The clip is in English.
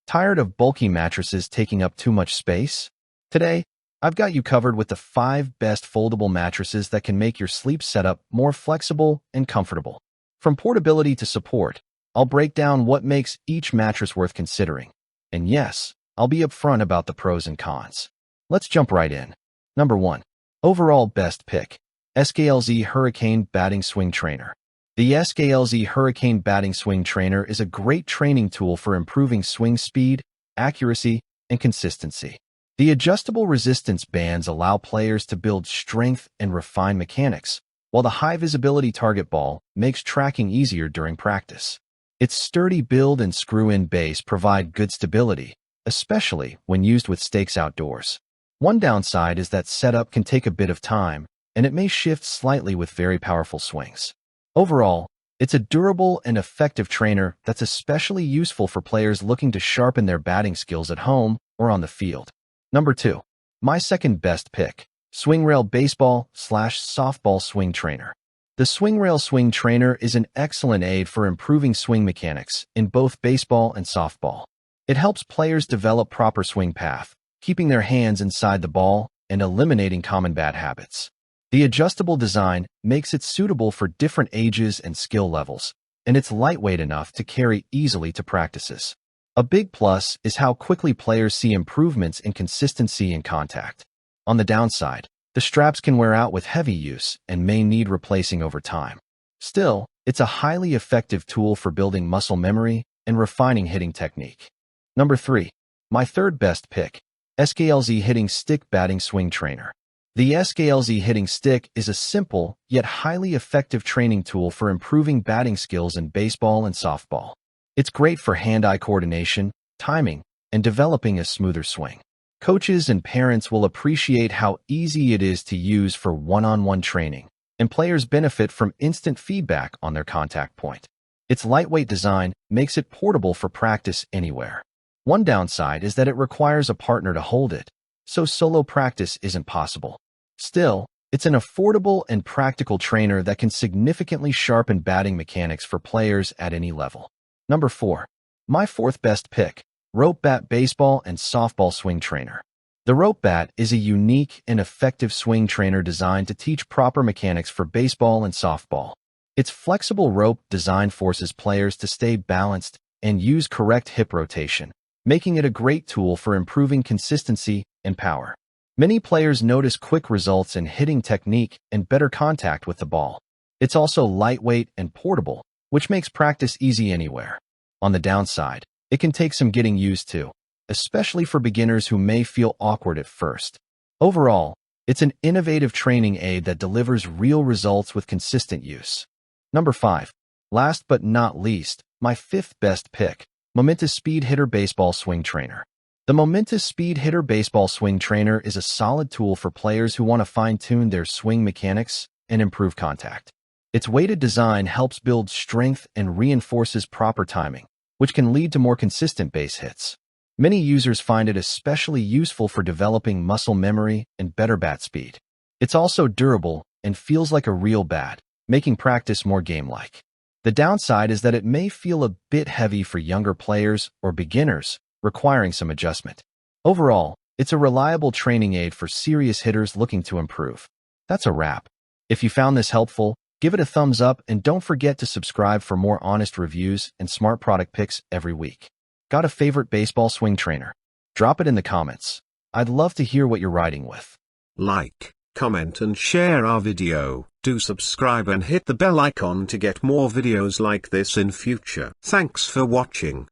Tired of bulky mattresses taking up too much space? Today, I've got you covered with the 5 best foldable mattresses that can make your sleep setup more flexible and comfortable. From portability to support, I'll break down what makes each mattress worth considering. And yes, I'll be upfront about the pros and cons. Let's jump right in. Number 1. Overall best pick. SKLZ Hurricane Batting Swing Trainer. The SKLZ Hurricane Batting Swing Trainer is a great training tool for improving swing speed, accuracy, and consistency. The adjustable resistance bands allow players to build strength and refine mechanics, while the high-visibility target ball makes tracking easier during practice. Its sturdy build and screw-in base provide good stability, especially when used with stakes outdoors. One downside is that setup can take a bit of time, and it may shift slightly with very powerful swings. Overall, it's a durable and effective trainer that's especially useful for players looking to sharpen their batting skills at home or on the field. Number 2. My second best pick. SWINGRAIL Baseball/Softball Swing Trainer. The SWINGRAIL Swing Trainer is an excellent aid for improving swing mechanics in both baseball and softball. It helps players develop proper swing path, keeping their hands inside the ball and eliminating common bad habits. The adjustable design makes it suitable for different ages and skill levels, and it's lightweight enough to carry easily to practices. A big plus is how quickly players see improvements in consistency and contact. On the downside, the straps can wear out with heavy use and may need replacing over time. Still, it's a highly effective tool for building muscle memory and refining hitting technique. Number 3. My third best pick. SKLZ Hitting Stick Batting Swing Trainer. The SKLZ Hitting Stick is a simple, yet highly effective training tool for improving batting skills in baseball and softball. It's great for hand-eye coordination, timing, and developing a smoother swing. Coaches and parents will appreciate how easy it is to use for one-on-one training, and players benefit from instant feedback on their contact point. Its lightweight design makes it portable for practice anywhere. One downside is that it requires a partner to hold it, so solo practice isn't possible. Still, it's an affordable and practical trainer that can significantly sharpen batting mechanics for players at any level. Number 4. My fourth best pick. Rope Bat Baseball and Softball Swing Trainer. The Rope Bat is a unique and effective swing trainer designed to teach proper mechanics for baseball and softball. Its flexible rope design forces players to stay balanced and use correct hip rotation, making it a great tool for improving consistency and power. Many players notice quick results in hitting technique and better contact with the ball. It's also lightweight and portable, which makes practice easy anywhere. On the downside, it can take some getting used to, especially for beginners who may feel awkward at first. Overall, it's an innovative training aid that delivers real results with consistent use. Number 5. Last but not least, my fifth best pick. Momentous Speed Hitter Baseball Swing Trainer. The Momentous Speed Hitter Baseball Swing Trainer is a solid tool for players who want to fine-tune their swing mechanics and improve contact. Its weighted design helps build strength and reinforces proper timing, which can lead to more consistent base hits. Many users find it especially useful for developing muscle memory and better bat speed. It's also durable and feels like a real bat, making practice more game-like. The downside is that it may feel a bit heavy for younger players or beginners, requiring some adjustment. Overall, it's a reliable training aid for serious hitters looking to improve. That's a wrap. If you found this helpful, give it a thumbs up and don't forget to subscribe for more honest reviews and smart product picks every week. Got a favorite baseball swing trainer? Drop it in the comments. I'd love to hear what you're riding with. Like, comment and share our video. Do subscribe and hit the bell icon to get more videos like this in future. Thanks for watching.